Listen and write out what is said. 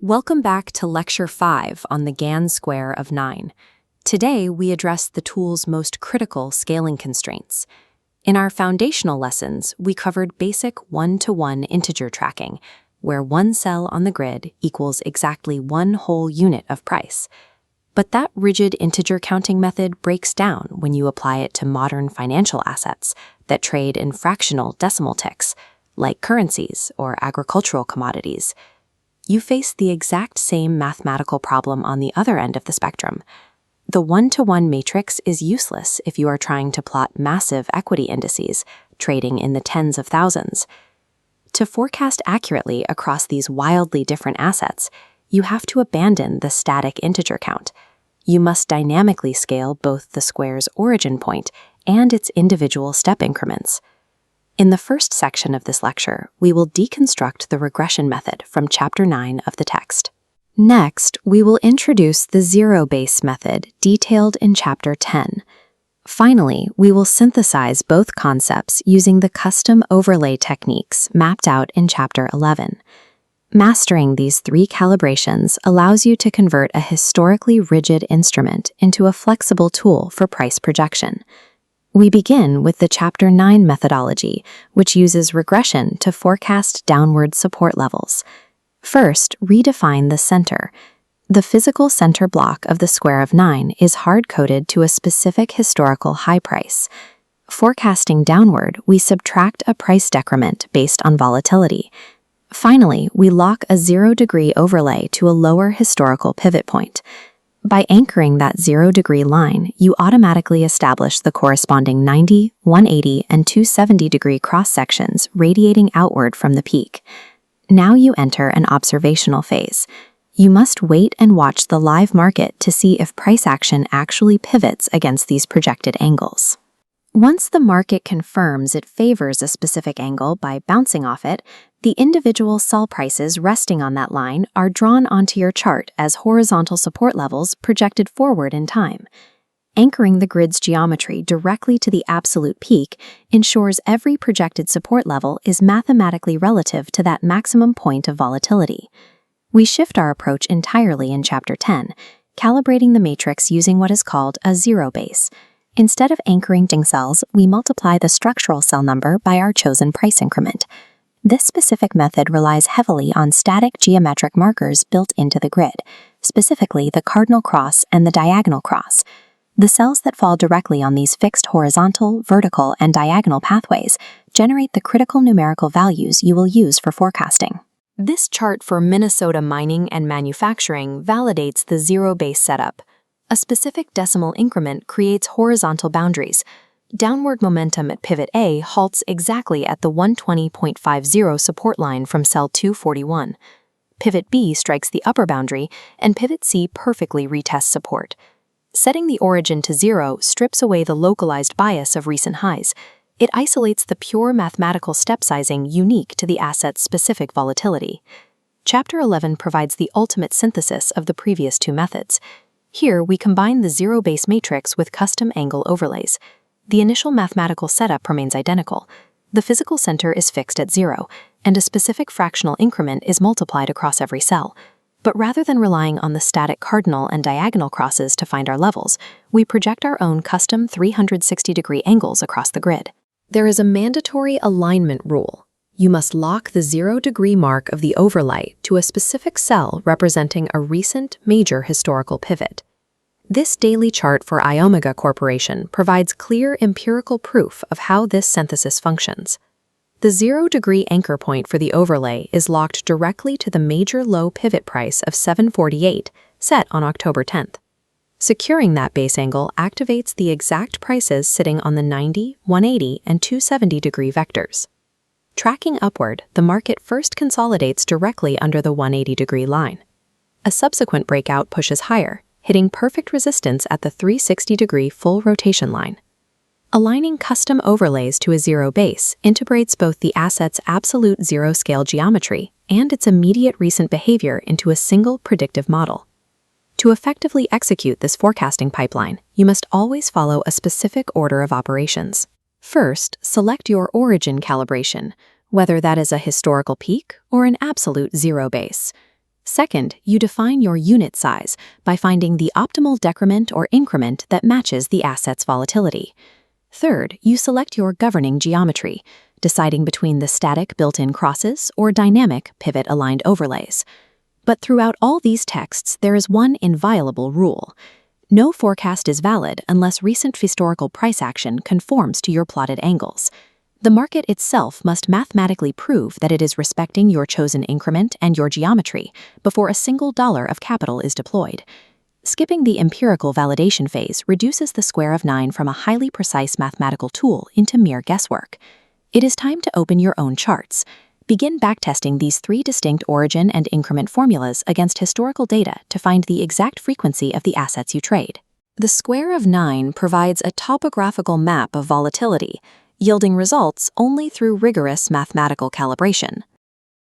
Welcome back to Lecture 5 on the Gann Square of Nine. Today, we address the tool's most critical scaling constraints. In our foundational lessons, we covered basic one-to-one integer tracking, where one cell on the grid equals exactly one whole unit of price. But that rigid integer counting method breaks down when you apply it to modern financial assets that trade in fractional decimal ticks, like currencies or agricultural commodities. You face the exact same mathematical problem on the other end of the spectrum. The one-to-one matrix is useless if you are trying to plot massive equity indices, trading in the tens of thousands. To forecast accurately across these wildly different assets, you have to abandon the static integer count. You must dynamically scale both the square's origin point and its individual step increments. In the first section of this lecture, we will deconstruct the regression method from Chapter 9 of the text. Next, we will introduce the zero-base method detailed in Chapter 10. Finally, we will synthesize both concepts using the custom overlay techniques mapped out in Chapter 11. Mastering these three calibrations allows you to convert a historically rigid instrument into a flexible tool for price projection. We begin with the Chapter 9 methodology, which uses regression to forecast downward support levels. First, redefine the center. The physical center block of the Square of Nine is hard-coded to a specific historical high price. Forecasting downward, we subtract a price decrement based on volatility. Finally, we lock a 0-degree overlay to a lower historical pivot point. By anchoring that 0-degree line, you automatically establish the corresponding 90, 180, and 270-degree cross-sections radiating outward from the peak. Now you enter an observational phase. You must wait and watch the live market to see if price action actually pivots against these projected angles. Once the market confirms it favors a specific angle by bouncing off it, the individual sell prices resting on that line are drawn onto your chart as horizontal support levels projected forward in time. Anchoring the grid's geometry directly to the absolute peak ensures every projected support level is mathematically relative to that maximum point of volatility. We shift our approach entirely in Chapter 10, calibrating the matrix using what is called a zero base. Instead of anchoring cells, we multiply the structural cell number by our chosen price increment. This specific method relies heavily on static geometric markers built into the grid, specifically the cardinal cross and the diagonal cross. The cells that fall directly on these fixed horizontal, vertical, and diagonal pathways generate the critical numerical values you will use for forecasting. This chart for Minnesota mining and manufacturing validates the zero-base setup. A specific decimal increment creates horizontal boundaries. Downward momentum at pivot A halts exactly at the 120.50 support line from cell 241. Pivot B strikes the upper boundary, and pivot C perfectly retests support. Setting the origin to 0 strips away the localized bias of recent highs. It isolates the pure mathematical step sizing unique to the asset's specific volatility. Chapter 11 provides the ultimate synthesis of the previous two methods. Here, we combine the zero-base matrix with custom angle overlays. The initial mathematical setup remains identical. The physical center is fixed at 0, and a specific fractional increment is multiplied across every cell. But rather than relying on the static cardinal and diagonal crosses to find our levels, we project our own custom 360-degree angles across the grid. There is a mandatory alignment rule. You must lock the 0-degree mark of the overlay to a specific cell representing a recent major historical pivot. This daily chart for Iomega Corporation provides clear empirical proof of how this synthesis functions. The 0-degree anchor point for the overlay is locked directly to the major low pivot price of 748, set on October 10th. Securing that base angle activates the exact prices sitting on the 90, 180, and 270-degree vectors. Tracking upward, the market first consolidates directly under the 180-degree line. A subsequent breakout pushes higher, hitting perfect resistance at the 360-degree full rotation line. Aligning custom overlays to a zero base integrates both the asset's absolute zero-scale geometry and its immediate recent behavior into a single predictive model. To effectively execute this forecasting pipeline, you must always follow a specific order of operations. First, select your origin calibration, whether that is a historical peak or an absolute zero base. Second, you define your unit size by finding the optimal decrement or increment that matches the asset's volatility. Third, you select your governing geometry, deciding between the static built-in crosses or dynamic pivot-aligned overlays. But throughout all these texts, there is one inviolable rule. No forecast is valid unless recent historical price action conforms to your plotted angles. The market itself must mathematically prove that it is respecting your chosen increment and your geometry before a single dollar of capital is deployed. Skipping the empirical validation phase reduces the Square of Nine from a highly precise mathematical tool into mere guesswork. It is time to open your own charts. Begin backtesting these 3 distinct origin and increment formulas against historical data to find the exact frequency of the assets you trade. The Square of Nine provides a topographical map of volatility, yielding results only through rigorous mathematical calibration.